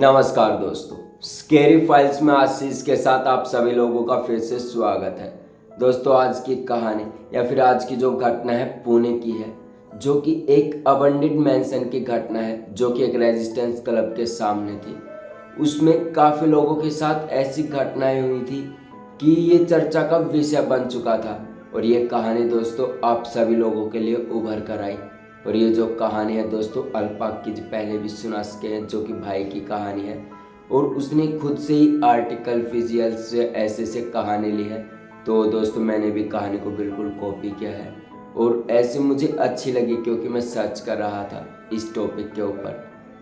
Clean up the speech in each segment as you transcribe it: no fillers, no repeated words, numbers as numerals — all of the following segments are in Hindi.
नमस्कार दोस्तों, स्केरी फाइल्स में आशीष के साथ आप सभी लोगों का फिर से स्वागत है। दोस्तों, आज की कहानी या फिर आज की जो घटना है पुणे की है, जो कि एक अबंडेड मैंशन की घटना है, जो कि एक रेजिस्टेंस क्लब के सामने थी। उसमें काफ़ी लोगों के साथ ऐसी घटनाएं हुई थी कि ये चर्चा का विषय बन चुका था। और ये कहानी दोस्तों आप सभी लोगों के लिए उभर कर आई। और ये जो कहानी है दोस्तों अल्पाक की पहले भी सुना सके हैं, जो कि भाई की कहानी है। और उसने खुद से ही आर्टिकल फिजियल से ऐसे कहानी ली है। तो दोस्तों मैंने भी कहानी को बिल्कुल कॉपी किया है और ऐसे मुझे अच्छी लगी क्योंकि मैं सर्च कर रहा था इस टॉपिक के ऊपर।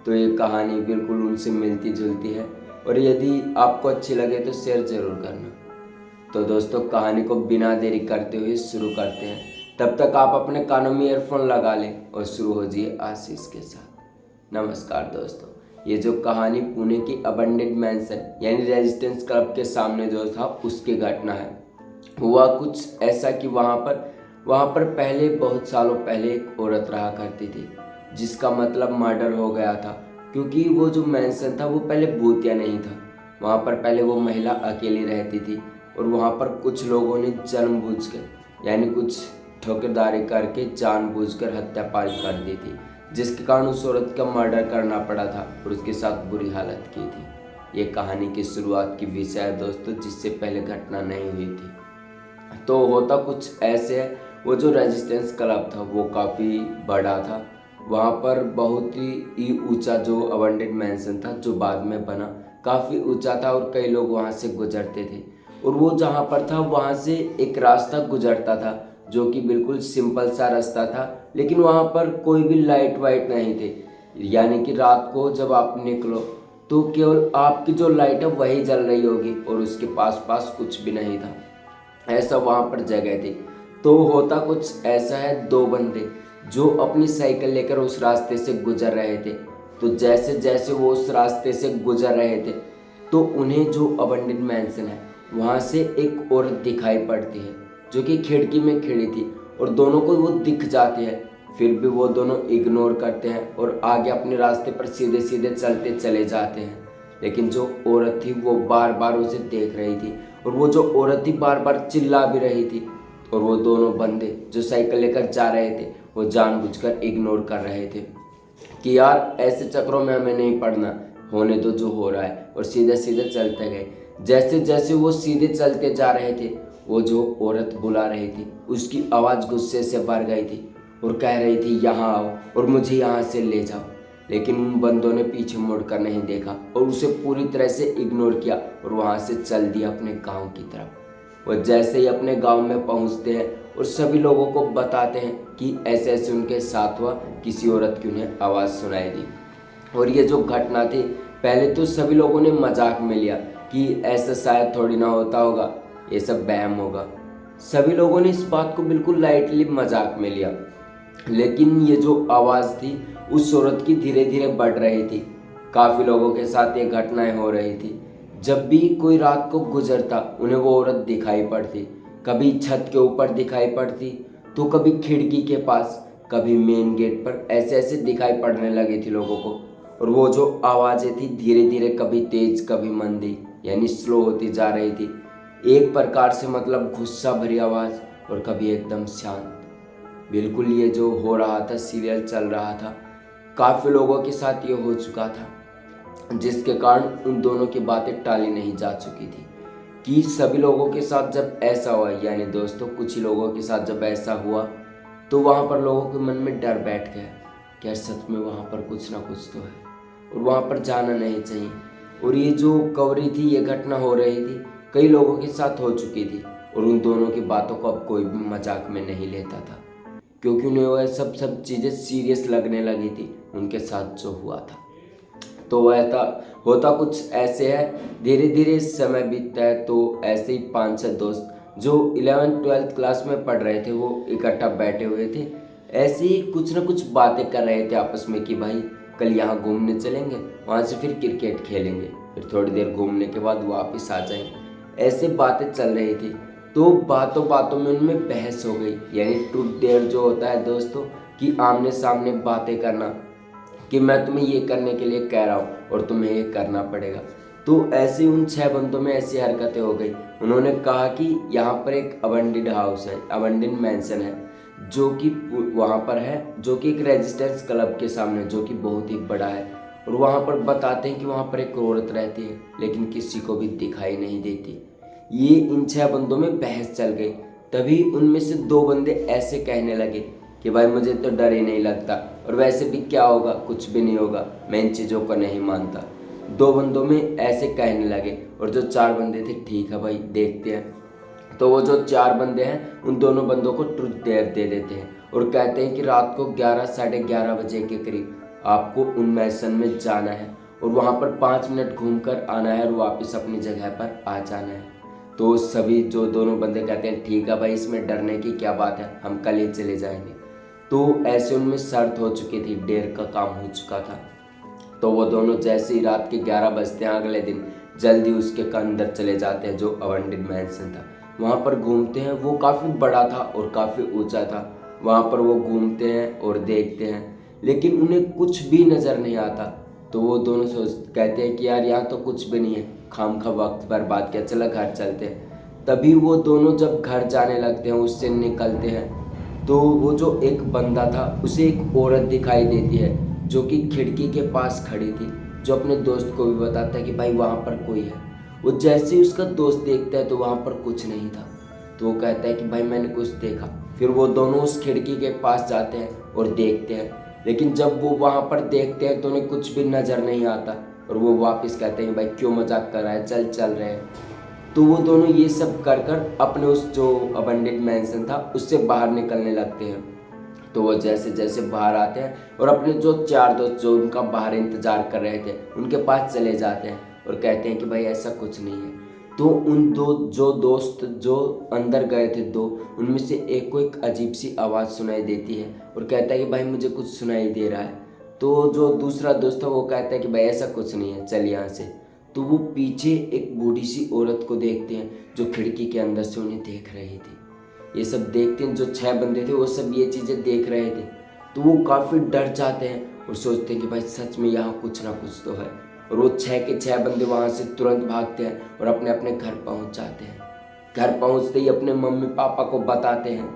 तो ये कहानी बिल्कुल उनसे मिलती जुलती है और यदि आपको अच्छी लगे तो शेयर ज़रूर करना। तो दोस्तों कहानी को बिना देरी करते हुए शुरू करते हैं। तब तक आप अपने कानों में ईयरफोन लगा लें और शुरू हो जाइए आशीष के साथ। नमस्कार दोस्तों, ये जो कहानी पुणे की अबंडेड मैंशन यानी रेजिस्टेंस क्लब के सामने जो था उसकी घटना है। हुआ कुछ ऐसा कि वहाँ पर पहले बहुत सालों पहले एक औरत रहा करती थी, जिसका मतलब मर्डर हो गया था। क्योंकि वो जो मैंशन था वो पहले भूतिया नहीं था। वहाँ पर पहले वो महिला अकेली रहती थी और वहाँ पर कुछ लोगों ने जानबूझकर यानी कुछ ठोकेदारी करके जानबूझकर हत्या पारी कर दी थी, जिसके कारण उस औरत का मर्डर करना पड़ा था और उसके साथ बुरी हालत की थी। ये कहानी की शुरुआत की विषय है दोस्तों, जिससे पहले घटना नहीं हुई थी। तो होता कुछ ऐसे है, वो जो रेजिस्टेंस क्लब था वो काफ़ी बड़ा था। वहाँ पर बहुत ही ऊंचा जो अबंडेड मैंशन था जो बाद में बना, काफ़ी ऊंचा था और कई लोग वहाँ से गुजरते थे। और वो जहाँ पर था वहाँ से एक रास्ता गुजरता था जो कि बिल्कुल सिंपल सा रास्ता था, लेकिन वहाँ पर कोई भी लाइट वाइट नहीं थे। यानी कि रात को जब आप निकलो तो केवल आपकी जो लाइट है वही जल रही होगी और उसके पास पास कुछ भी नहीं था। ऐसा वहाँ पर जगह थी। तो होता कुछ ऐसा है, दो बंदे जो अपनी साइकिल लेकर उस रास्ते से गुजर रहे थे। तो जैसे जैसे वो उस रास्ते से गुजर रहे थे तो उन्हें जो अबंडेड मैंशन है वहाँ से एक औरत दिखाई पड़ती है, जो कि खिड़की में खड़ी थी। और दोनों को वो दिख जाती है, फिर भी वो दोनों इग्नोर करते हैं और आगे अपने रास्ते पर सीधे सीधे चलते चले जाते हैं। लेकिन जो औरत थी वो बार बार उसे देख रही थी और वो जो औरत थी बार बार चिल्ला भी रही थी। और वो दोनों बंदे जो साइकिल लेकर जा रहे थे वो जानबूझकर इग्नोर कर रहे थे कि यार ऐसे चक्रों में हमें नहीं पड़ना, होने दो जो हो रहा है। और सीधे सीधे चलते गए। जैसे जैसे वो सीधे चलते जा रहे थे, वो जो औरत बुला रही थी उसकी आवाज़ गुस्से से भर गई थी और कह रही थी यहाँ आओ और मुझे यहाँ से ले जाओ। लेकिन उन बंदों ने पीछे मुड़कर नहीं देखा और उसे पूरी तरह से इग्नोर किया और वहाँ से चल दिया अपने गांव की तरफ। वो जैसे ही अपने गांव में पहुँचते हैं और सभी लोगों को बताते हैं कि ऐसे ऐसे उनके साथ हुआ, किसी औरत की उन्हें आवाज़ सुनाई दी। और ये जो घटना थी पहले तो सभी लोगों ने मजाक में लिया कि ऐसा शायद थोड़ी ना होता होगा, ये सब वहम होगा। सभी लोगों ने इस बात को बिल्कुल लाइटली मजाक में लिया। लेकिन ये जो आवाज़ थी उस औरत की धीरे धीरे बढ़ रही थी। काफ़ी लोगों के साथ ये घटनाएं हो रही थी। जब भी कोई रात को गुजरता उन्हें वो औरत दिखाई पड़ती। कभी छत के ऊपर दिखाई पड़ती तो कभी खिड़की के पास, कभी मेन गेट पर, ऐसे ऐसे दिखाई पड़ने लगी थी लोगों को। और वो जो आवाज़ें थी धीरे धीरे कभी तेज कभी मंदी यानी स्लो होती जा रही थी। एक प्रकार से मतलब गुस्सा भरी आवाज़ और कभी एकदम शांत। बिल्कुल ये जो हो रहा था सीरियल चल रहा था, काफ़ी लोगों के साथ ये हो चुका था, जिसके कारण उन दोनों की बातें टाली नहीं जा चुकी थी। कि सभी लोगों के साथ जब ऐसा हुआ, यानी दोस्तों कुछ ही लोगों के साथ जब ऐसा हुआ तो वहाँ पर लोगों के मन में डर बैठ गया कि यार सच में वहाँ पर कुछ ना कुछ तो है और वहाँ पर जाना नहीं चाहिए। और ये जो कवरी थी, ये घटना हो रही थी, कई लोगों के साथ हो चुकी थी और उन दोनों की बातों को अब कोई भी मजाक में नहीं लेता था, क्योंकि उन्हें वह सब चीज़ें सीरियस लगने लगी थी उनके साथ जो हुआ था। तो वह था होता कुछ ऐसे है, धीरे धीरे समय बीतता है। तो ऐसे ही 5-6 दोस्त जो 11th-12th क्लास में पढ़ रहे थे वो इकट्ठा बैठे हुए थे। ऐसे ही कुछ ना कुछ बातें कर रहे थे आपस में कि भाई कल यहाँ घूमने चलेंगे, वहाँ से फिर क्रिकेट खेलेंगे, फिर थोड़ी देर घूमने के बाद वापस आ जाएंगे। ऐसे बातें चल रही थी। तो बातों बातों में उनमें बहस हो गई, यानी ट्रूथ डेयर जो होता है दोस्तों, कि आमने सामने बातें करना, कि मैं तुम्हें ये करने के लिए कह रहा हूँ और तुम्हें ये करना पड़ेगा। तो ऐसे उन 6 बंदों में ऐसी हरकतें हो गई। उन्होंने कहा कि यहाँ पर एक अबंडेड हाउस है, अबंडेड मैंशन है, जो कि वहाँ पर है, जो कि एक रेजिस्टेंस क्लब के सामने, जो कि बहुत ही बड़ा है। और वहाँ पर बताते हैं कि वहाँ पर एक औरत रहती है, लेकिन किसी को भी दिखाई नहीं देती। ये इन 6 बंदों में बहस चल गई। तभी उनमें से 2 बंदे ऐसे कहने लगे कि भाई मुझे तो डर ही नहीं लगता, और वैसे भी क्या होगा, कुछ भी नहीं होगा, मैं इन चीज़ों को नहीं मानता। 2 बंदों में ऐसे कहने लगे, और जो 4 बंदे थे, ठीक है भाई देखते हैं। तो वो जो 4 बंदे हैं उन दोनों बंदों को ट्रुथ डेयर दे देते हैं और कहते हैं कि रात को 11 साढ़े 11 बजे के करीब आपको उन मैसन में जाना है और वहाँ पर 5 मिनट घूम कर आना है और वापस अपनी जगह पर आ जाना है। तो सभी जो दोनों बंदे कहते हैं ठीक है भाई, इसमें डरने की क्या बात है, हम कल ही चले जाएंगे। तो ऐसे उनमें शर्त हो चुकी थी, डेयर का काम हो चुका था। तो वो दोनों जैसे ही रात के 11 बजते हैं अगले दिन जल्दी उसके अंदर चले जाते हैं, जो अबंडेड मैंशन था। वहाँ पर घूमते हैं, वो काफ़ी बड़ा था और काफ़ी ऊंचा था। वहाँ पर वो घूमते हैं और देखते हैं, लेकिन उन्हें कुछ भी नज़र नहीं आता। तो वो दोनों कहते हैं कि यार यहाँ तो कुछ भी नहीं है, खाम खा वक्त बर्बाद किया, चला घर चलते हैं। तभी वो दोनों जब घर जाने लगते हैं, उससे निकलते हैं, तो वो जो एक बंदा था उसे एक औरत दिखाई देती है, जो कि खिड़की के पास खड़ी थी, जो अपने दोस्त को भी बताता है कि भाई वहाँ पर कोई है। वो जैसे ही उसका दोस्त देखता है तो वहाँ पर कुछ नहीं था। तो वो कहता है कि भाई मैंने कुछ देखा। फिर वो दोनों उस खिड़की के पास जाते हैं और देखते हैं, लेकिन जब वो वहाँ पर देखते हैं तो उन्हें कुछ भी नज़र नहीं आता और वो वापस कहते हैं भाई क्यों मजाक कर रहा है, चल चल रहे हैं। तो वो दोनों ये सब कर कर अपने उस जो अबंडेड मैंशन था उससे बाहर निकलने लगते हैं। तो वो जैसे जैसे बाहर आते हैं और अपने जो 4 दोस्त जो उनका बाहर इंतज़ार कर रहे थे उनके पास चले जाते हैं और कहते हैं कि भाई ऐसा कुछ नहीं है। तो उन जो दोस्त जो अंदर गए थे उनमें से एक को एक अजीब सी आवाज़ सुनाई देती है और कहता है कि भाई मुझे कुछ सुनाई दे रहा है। तो जो दूसरा दोस्त है वो कहता है कि भाई ऐसा कुछ नहीं है, चल यहाँ से। तो वो पीछे एक बूढ़ी सी औरत को देखते हैं जो खिड़की के अंदर से उन्हें देख रही थी। ये सब देखते हैं, जो 6 बंदे थे वो सब ये चीज़ें देख रहे थे। तो वो काफ़ी डर जाते हैं और सोचते हैं कि भाई सच में यहाँ कुछ ना कुछ तो है। और वो 6 के 6 बंदे वहाँ से तुरंत भागते हैं और अपने अपने घर पहुँच जाते हैं। घर पहुँचते ही अपने मम्मी पापा को बताते हैं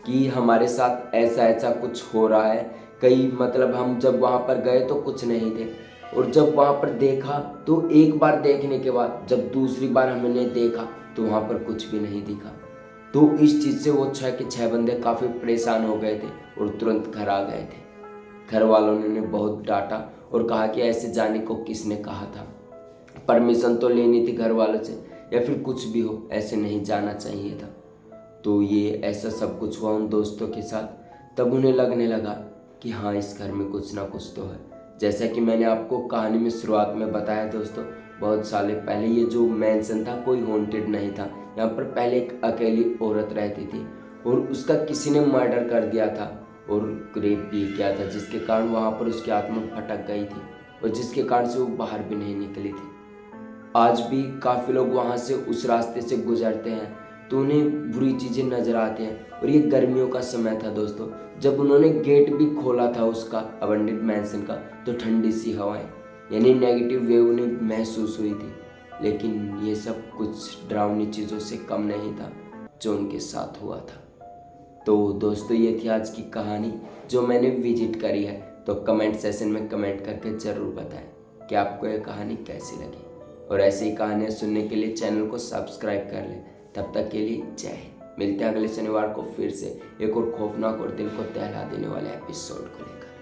कि हमारे साथ ऐसा ऐसा कुछ हो रहा है। कई मतलब हम जब वहाँ पर गए तो कुछ नहीं थे, और जब वहाँ पर देखा तो एक बार देखने के बाद जब दूसरी बार हमने देखा तो वहाँ पर कुछ भी नहीं दिखा। तो इस चीज़ से वो 6 के 6 बंदे काफ़ी परेशान हो गए थे और तुरंत घर आ गए थे। घर वालों ने बहुत डांटा और कहा कि ऐसे जाने को किसने कहा था, परमिशन तो लेनी थी घर वालों से, या फिर कुछ भी हो ऐसे नहीं जाना चाहिए था। तो ये ऐसा सब कुछ हुआ उन दोस्तों के साथ। तब उन्हें लगने लगा कि हाँ इस घर में कुछ ना कुछ तो है। जैसा कि मैंने आपको कहानी में शुरुआत में बताया दोस्तों, बहुत सालों पहले ये जो मैंशन था कोई हॉन्टेड नहीं था। यहाँ पर पहले एक अकेली औरत रहती थी और उसका किसी ने मर्डर कर दिया था और रेप भी किया था, जिसके कारण वहाँ पर उसकी आत्मा भटक गई थी और जिसके कारण से वो बाहर भी नहीं निकली थी। आज भी काफ़ी लोग वहाँ से उस रास्ते से गुजरते हैं तो उन्हें बुरी चीज़ें नज़र आती हैं। और ये गर्मियों का समय था दोस्तों, जब उन्होंने गेट भी खोला था उसका अबंडेड मैंशन का, तो ठंडी सी हवाएं यानी नेगेटिव वेव उन्हें महसूस हुई थी। लेकिन ये सब कुछ डरावनी चीज़ों से कम नहीं था जो उनके साथ हुआ था। तो दोस्तों ये थी आज की कहानी जो मैंने विजिट करी है। तो कमेंट सेशन में कमेंट करके ज़रूर बताएं कि आपको ये कहानी कैसी लगी, और ऐसी कहानियाँ सुनने के लिए चैनल को सब्सक्राइब कर लें। तब तक के लिए जय हिंद। मिलते हैं अगले शनिवार को फिर से एक और खौफनाक और दिल को दहला देने वाले एपिसोड को लेकर।